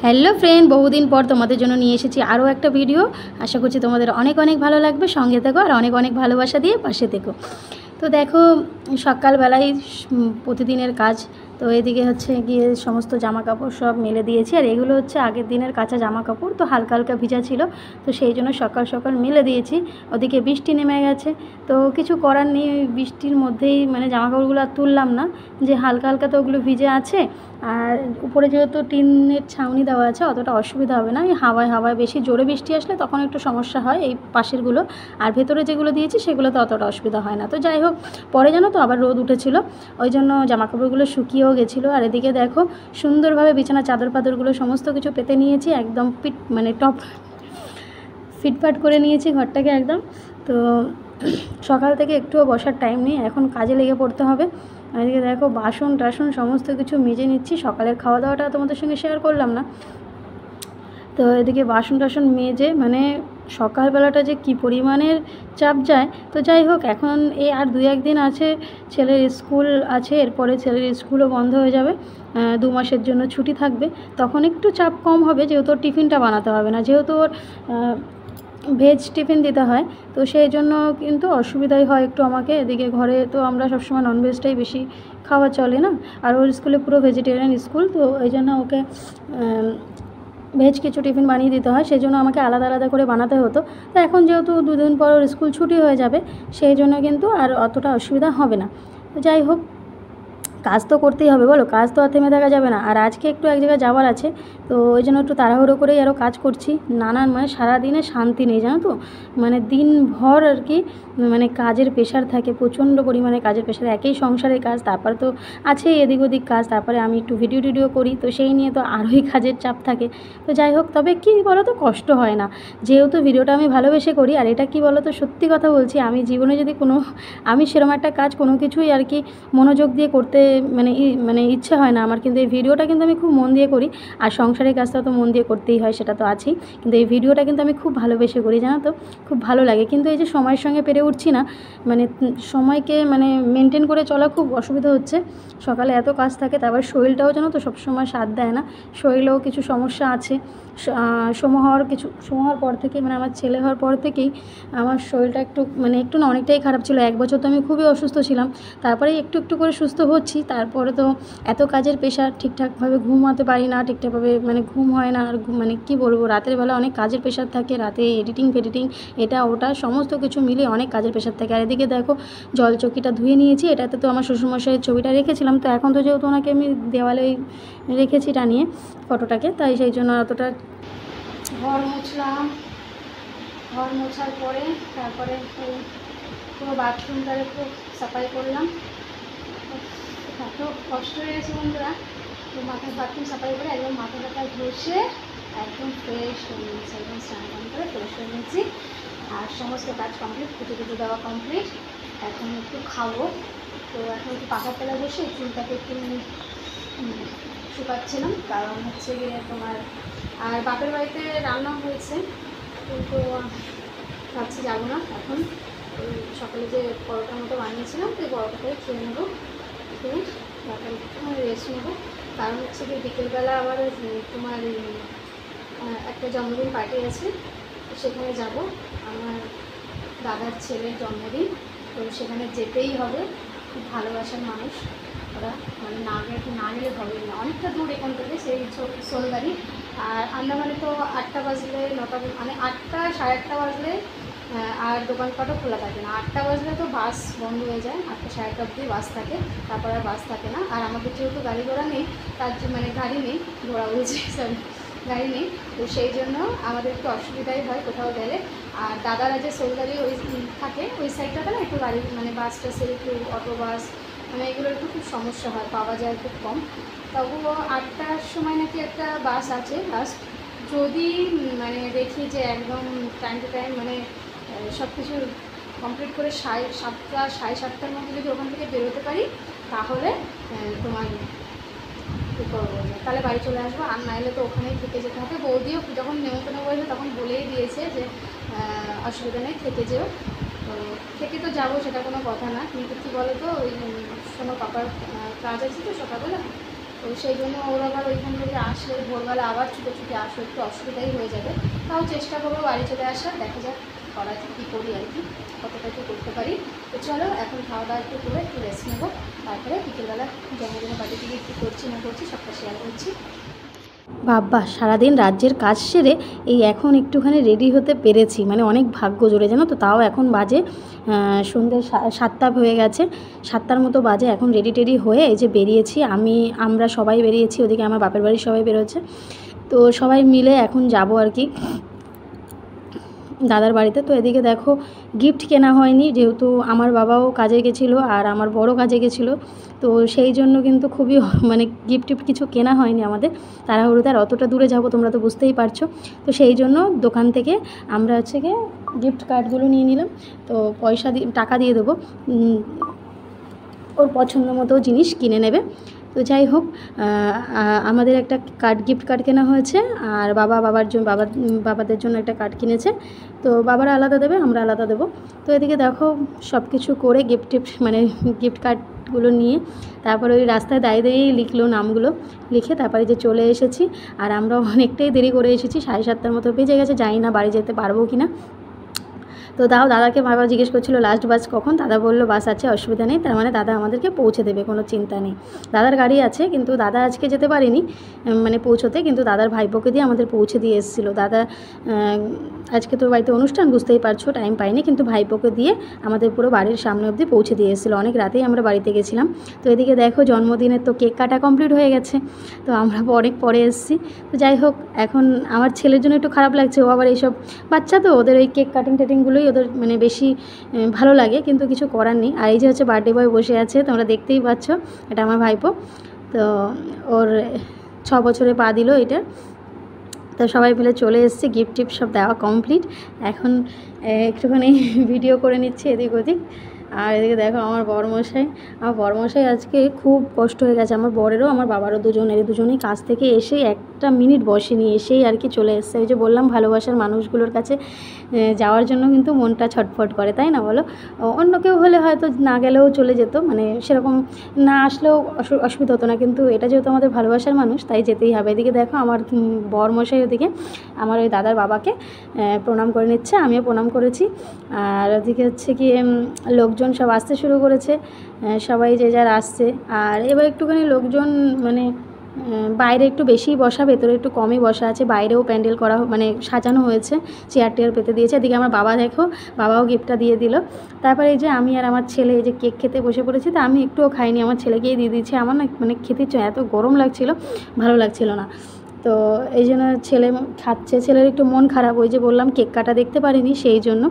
Hello friend, বহুদিন পর তোমাদের জন্য নিয়ে এসেছি আরও একটা ভিডিও। আশা করছি তোমাদের অনেক অনেক ভালো লাগবে। সঙ্গে থেকো আর অনেক অনেক ভালোবাসা দিয়ে পাশে থেকো। তো দেখো, সকালবেলায় প্রতিদিনের কাজ। তো এদিকে হচ্ছে গিয়ে সমস্ত জামা কাপড় সব মেলে দিয়েছি, আর এগুলো হচ্ছে আগের দিনের কাঁচা জামা কাপড়, তো হালকা হালকা ভিজা ছিল, তো সেই জন্য সকাল সকাল মেলে দিয়েছি। ওদিকে বৃষ্টি নেমে গেছে, তো কিছু করার নেই, ওই বৃষ্টির মধ্যেই মানে জামা কাপড়গুলো আর তুললাম না, যে হালকা হালকা তো ওগুলো ভিজে আছে। আর উপরে যেহেতু টিনের ছাউনি দেওয়া আছে, অতটা অসুবিধা হবে না। এই হাওয়ায় হাওয়ায় বেশি জোরে বৃষ্টি আসলে তখন একটু সমস্যা হয় এই পাশেরগুলো, আর ভেতরে যেগুলো দিয়েছি সেগুলো তো অতটা অসুবিধা হয় না। তো যাই হোক, পরে জানো তো আবার রোদ উঠেছিল, ওই জন্য জামাকাপড়গুলো শুকিয়েও গেছিলো। আর এদিকে দেখো, সুন্দরভাবে বিছানা চাদর পাদরগুলো সমস্ত কিছু পেতে নিয়েছি, একদম টপ ফিটফাট করে নিয়েছি ঘরটাকে একদম। তো সকাল থেকে একটুও বসার টাইম নেই, এখন কাজে লেগে পড়তে হবে। এদিকে দেখো, বাসন টাসন সমস্ত কিছু মেজে নিচ্ছি। সকালের খাওয়া দাওয়াটা তোমাদের সঙ্গে শেয়ার করলাম না। তো এদিকে বাসন টাসন মেজে মানে সকালবেলাটা যে কী পরিমাণের চাপ যায়। তো যাই হোক, এখন এই আর 2-1 দিন আছে, ছেলের স্কুল আছে, এরপরে ছেলের স্কুলও বন্ধ হয়ে যাবে, 2 মাসের জন্য ছুটি থাকবে। তখন একটু চাপ কম হবে, যেহেতু ওর টিফিনটা বানাতে হবে না, যেহেতু ওর ভেজ টিফিন দিতে হয়, তো সেই জন্য কিন্তু অসুবিধাই হয় একটু আমাকে। এদিকে ঘরে তো আমরা সবসময় ননভেজটাই বেশি খাওয়া চলে না, আর ওর স্কুলে পুরো ভেজিটেরিয়ান স্কুল, তো ওই জন্য ওকে ভেজ কিছু টিফিন বানিয়ে দিতে হয়, সেই জন্য আমাকে আলাদা আলাদা করে বানাতে হতো। তো এখন যেহেতু 2 দিন পর ওর স্কুল ছুটি হয়ে যাবে, সেই জন্য কিন্তু আর অতটা অসুবিধা হবে না। তো যাই হোক, কাজ তো করতেই হবে, বলো, কাজ তো আর থেমে থাকা যাবে না। আর আজকে একটু এক জায়গায় যাওয়ার আছে, তো ওই জন্য একটু তাড়াহুড়ো করেই আরও কাজ করছি। নানান মানে সারাদিনে শান্তি নেই, জানো তো, মানে দিনভর আর কি মানে কাজের প্রেশার থাকে, প্রচণ্ড পরিমাণে কাজের প্রেশার। একই সংসারের কাজ, তারপরে তো আছেই এদিক ওদিক কাজ, তারপরে আমি একটু ভিডিও করি, তো সেই নিয়ে তো আরোই কাজের চাপ থাকে। তো যাই হোক, তবে কী বলো তো, কষ্ট হয় না, যেহেতু ভিডিওটা আমি ভালোবেসে করি। আর এটা কী বলো তো, সত্যি কথা বলছি, আমি জীবনে যদি আমি সেরকম একটা কাজ কোনো কিছুই আর কি মনোযোগ দিয়ে করতে মানে ইচ্ছে হয় না আমার, কিন্তু এই ভিডিওটা কিন্তু আমি খুব মন দিয়ে করি। আর সংসারের কাজটা তো মন দিয়ে করতেই হয়, সেটা তো আছেই, কিন্তু এই ভিডিওটা কিন্তু আমি খুব ভালোবেসে করি, জানো তো, খুব ভালো লাগে। কিন্তু এই যে সময়ের সঙ্গে পেরে উঠছি না, মানে সময়কে মানে মেনটেন করে চলা খুব অসুবিধা হচ্ছে। সকালে এত কাজ থাকে, তারপর শরীরটাও জানো তো সবসময় সাথ দেয় না, শরীরেও কিছু সমস্যা আছে। সময় হওয়ার পর থেকে, মানে আমার ছেলে হওয়ার পর থেকেই আমার শরীরটা একটু না অনেকটাই খারাপ ছিল। 1 বছর তো আমি খুবই অসুস্থ ছিলাম, তারপরে একটু একটু করে সুস্থ হচ্ছি। তারপরে তো এত কাজের প্রেশার, ঠিকঠাকভাবে ঘুমাতে পারি না, ঠিকঠাকভাবে মানে ঘুম হয় না। আর মানে কী বলবো, রাতের বেলা অনেক কাজের প্রেশার থাকে, রাতে এডিটিং এটা ওটা সমস্ত কিছু মিলিয়ে অনেক কাজের প্রেশার থাকে। আর এদিকে দেখো, জলচকিটা ধুয়ে নিয়েছি, এটাতে তো আমার শ্বশুরমশাইয়ের ছবিটা রেখেছিলাম, তো এখন তো যেহেতু ওনাকে আমি দেওয়ালে রেখেছি টানিয়ে ফটোটাকে, তাই সেই জন্য অতটা ঘর মুছলাম। ঘর মোছার পরে তারপরে পুরো বাথরুমটারে একটু সাফাই করলাম। এত কষ্ট হয়ে গেছে বন্ধুরা, তো বাথরুম সাফাই করে একদম মাথা টাথা ঘষে একদম ফ্রেশ হয়ে নিয়েছি, একদম স্নান করে ফ্রেশ হয়ে নিয়েছি। আর সমস্ত কাজ কমপ্লিট, পুজো দেওয়া কমপ্লিট। এখন একটু খাবো, তো এখন একটু পাখার তলায় বসে চুলটাকে একটু শুকাচ্ছিলাম, কারণ হচ্ছে গিয়ে তোমার আর বাপের বাড়িতে রান্না হয়েছে, কিন্তু ভাবছি যাবো না এখন। সকালে যে পরোটার মতো বানিয়েছিলাম, তো পরোটাটাই খেয়ে নেবো, খেয়ে তারপরে একটু রেস্ট নেবো। কারণ হচ্ছে কি, বিকেলবেলা আবার তোমার একটা জন্মদিন পার্টি আছে, তো সেখানে যাব, আমার দাদার ছেলের জন্মদিন, তো সেখানে যেতেই হবে। খুব ভালোবাসার মানুষ ওরা, মানে না গেলে হবে না, অনেকটা দূর এখান থেকে, সেই সোলগাড়ি। আর আন্দামানে তো 8টা বাজলে 9টা, মানে 8টা 8:30 বাজলে আর দোকানপাটও খোলা থাকে না। 8টা বাজলে তো বাস বন্ধ হয়ে যায়, 8টা 8:30 অবধি বাস থাকে, তারপর আর বাস থাকে না। আর আমাদের যেহেতু গাড়ি ঘোড়া নেই, তার মানে গাড়ি নেই, ঘোড়া বলছি, সরি, গাড়ি নেই, তো সেই জন্য আমাদের একটু অসুবিধাই হয় কোথাও গেলে। আর দাদারা যে সোলগাড়ি ওই থাকে, ওই সাইডটাতে না একটু গাড়ি মানে বাস টাসের একটু অটো বাস মানে এগুলোর একটু খুব সমস্যা হয়, পাওয়া যায় খুব কম। তবুও 8টার সময় নাকি একটা বাস আছে লাস্ট, যদি মানে দেখি যে একদম টাইম টু টাইম মানে সব কিছু কমপ্লিট করে 7:30 7:30টার মধ্যে যদি ওখান থেকে বেরোতে পারি, তাহলে তোমার কী করবো, তাহলে বাড়ি চলে আসবো। আর নাইলে তো ওখানেই থেকে যেতে হবে। বৌদিও যখন নেমন্তন্ন বলবে তখন বলেই দিয়েছে যে অসুবিধা নেই, থেকে যেও। তো থেকে তো যাবো, সেটা কোনো কথা না, কিন্তু কী বলো তো, ওই শোনো, পাপার কাজ আছে তো সকালবেলা, তো সেই জন্য ওর আবার ওইখান থেকে আসলে ভোরবেলা আবার ছুটে ছুটে আসলে একটু অসুবিধাই হয়ে যাবে। তাও চেষ্টা করবো বাড়ি চলে আসার, দেখা যাক করা কী করি আর কি, কতটা কী করতে পারি। তো চলো এখন খাওয়া দাওয়া একটু করে একটু রেস্ট নেবো, তারপরে বিকেলবেলা জন্মদিনের বাড়ি থেকে কী করছি না করছি সবটা শেয়ার করছি। বাবা সারাদিন রাজ্যের কাজ সেরে এই এখন একটুখানি রেডি হতে পেরেছি, মানে অনেক ভাগ্য জোরে জানো তো। তাও এখন বাজে সন্ধ্যে 7টা হয়ে গেছে, 7টার মতো বাজে। এখন রেডি টেডি হয়ে এই যে বেরিয়েছি, আমরা সবাই বেরিয়েছি, ওদিকে আমার বাপের বাড়ির সবাই বেরোচ্ছে। তো সবাই মিলে এখন যাব আর কি দাদার বাড়িতে। তো এদিকে দেখো গিফট কেনা হয়নি, যেহেতু আমার বাবাও কাজে গেছিলো আর আমার বড় কাজে গেছিলো, তো সেই জন্য কিন্তু খুবই মানে গিফট টিফট কিছু কেনা হয়নি আমাদের। তাড়াহুড়োতে আর অতটা দূরে যাব তোমরা তো বুঝতেই পারছো। তো সেই জন্য দোকান থেকে আমরা হচ্ছে গিয়ে গিফট কার্ডগুলো নিয়ে নিলাম। তো টাকা দিয়ে দেবো, ওর পছন্দ মতো জিনিস কিনে নেবে। তো যাই হোক আমাদের একটা গিফট কার্ড কেনা হয়েছে, আর বাবাদের জন্য একটা কার্ড কিনেছে। তো বাবারা আলাদা দেবে, আমরা আলাদা দেবো। তো এদিকে দেখো সব কিছু করে গিফট কার্ডগুলো নিয়ে তারপরে ওই রাস্তায় দাঁড়িয়েই লিখলো নামগুলো, লিখে তারপরে যে চলে এসেছি। আর আমরা অনেকটাই দেরি করে এসেছি, 7:30টার মতো বেজে গেছে, জানি না বাড়ি যেতে পারবো কি না। তো দাদাকে বাবা জিজ্ঞেস করছিলো লাস্ট বাস কখন, দাদা বললো বাস আছে, অসুবিধা নেই। তার মানে দাদা আমাদেরকে পৌঁছে দেবে, কোনো চিন্তা নেই। দাদার গাড়ি আছে, কিন্তু দাদা আজকে যেতে পারেনি মানে পৌঁছোতে, কিন্তু দাদার ভাইপোকে দিয়ে আমাদের পৌঁছে দিয়ে এসেছিলো। দাদা আজকে তো বাড়িতে অনুষ্ঠান, বুঝতেই পারছো, টাইম পাইনি, কিন্তু ভাইপোকে দিয়ে আমাদের পুরো বাড়ির সামনে অবধি পৌঁছে দিয়ে এসেছিলো। অনেক রাতেই আমরা বাড়িতে গেছিলাম। তো এদিকে দেখো জন্মদিনের তো কেক কাটা কমপ্লিট হয়ে গেছে, তো আমরা অনেক পরে এসেছি। তো যাই হোক এখন আমার ছেলের জন্য একটু খারাপ লাগছে, ও আবার এইসব বাচ্চা তো, ওদের ওই কেক টেটিংগুলোই ওদের মানে বেশি ভালো লাগে, কিন্তু কিছু করার নেই। আর এই যে হচ্ছে বার্থডে বয় বসে আছে, তোমরা দেখতেই পাচ্ছ, এটা আমার ভাইপো। তো ওর 6 বছরে পা দিল এটা। তো সবাই মিলে চলে এসেছে, গিফট টিফট সব দেওয়া কমপ্লিট। এখন একটুখানি ভিডিও করে নিচ্ছে এদিক ওদিক। আর এদিকে দেখো আমার বরমশাই আজকে খুব কষ্ট হয়ে গেছে, আমার বরেরও আমার বাবারও, দুজনেই কাজ থেকে এসে একটা মিনিট বসেনি, এসেই আর কি চলে এসছে। ওই যে বললাম ভালোবাসার মানুষগুলোর কাছে যাওয়ার জন্য কিন্তু মনটা ছটফট করে, তাই না বলো? অন্য কেউ হলে হয়তো না গেলেও চলে যেত, মানে সেরকম না আসলেও অসুবিধা হতো না, কিন্তু এটা যেহেতু আমাদের ভালোবাসার মানুষ, তাই যেতেই হবে। এদিকে দেখো আমার বরমশাই ওদিকে আমার ওই দাদার বাবাকে প্রণাম করে নিচ্ছে, আমিও প্রণাম করেছি। আর ওদিকে হচ্ছে কি লোকজন সব আসতে শুরু করেছে, সবাই যে যার আসছে। আর এবার একটুখানি লোকজন মানে বাইরে একটু বেশিই বসা, ভেতরে একটু কমই বসা আছে। বাইরেও প্যান্ডেল করা মানে সাজানো হয়েছে, চেয়ার টেয়ার পেতে দিয়েছে। এদিকে আমার বাবা দেখো, বাবাও গিফটটা দিয়ে দিল। তারপরে এই যে আমি আর আমার ছেলে এই যে কেক খেতে বসে পড়েছি, তো আমি একটুও খাইনি, আমার ছেলেকেই দিয়ে দিয়েছি। আমার না মানে খেতে এত গরম লাগছিল, ভালো লাগছিল না। তো এই জন্য ছেলে খাচ্ছে, ছেলের একটু মন খারাপ, ওই যে বললাম কেক কাটা দেখতে পারিনি সেই জন্য।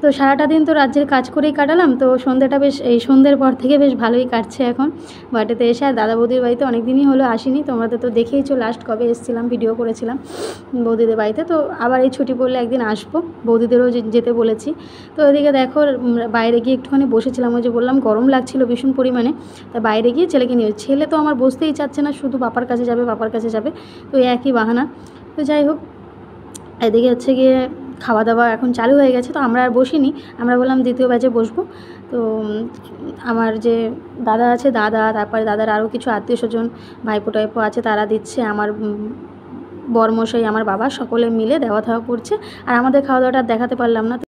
তো সারাটা দিন তো রাজ্যের কাজ করেই কাটালাম, তো সন্ধ্যের পর থেকে বেশ ভালোই কাটছে এখন বাড়িতে এসে। আর দাদা বৌদির বাড়িতে অনেক দিনই হলো আসিনি, তোমাদের তো দেখেইছো লাস্ট কবে এসেছিলাম, ভিডিও করেছিলাম বৌদিদের বাড়িতে। তো আবার এই ছুটি পড়লে একদিন আসবো, বৌদিদেরও যেতে বলেছি। তো ওইদিকে দেখো বাইরে গিয়ে একটুখানি বসেছিলাম, ওই যে বললাম গরম লাগছিল ভীষণ পরিমাণে। তা বাইরে গিয়ে ছেলেকে নিয়ে, ছেলে তো আমার বসতেই চাচ্ছে না, শুধু পাপার কাছে যাবে, তো এই একই বাহানা। তো যাই হোক এদিকে হচ্ছে গিয়ে খাওয়া দাওয়া এখন চালু হয়ে গেছে, তো আমরা আর বসিনি, আমরা বললাম দ্বিতীয় ব্যাচে বসবো। তো আমার যে দাদা আছে, তারপরে দাদার আরও কিছু আত্মীয় স্বজন ভাইপো টাইপো আছে, তারা দিচ্ছে, আমার বরমশাই, আমার বাবা, সকলে মিলে দেওয়া থাওয়া করছে। আর আমাদের খাওয়া দাওয়াটা দেখাতে পারলাম না, তো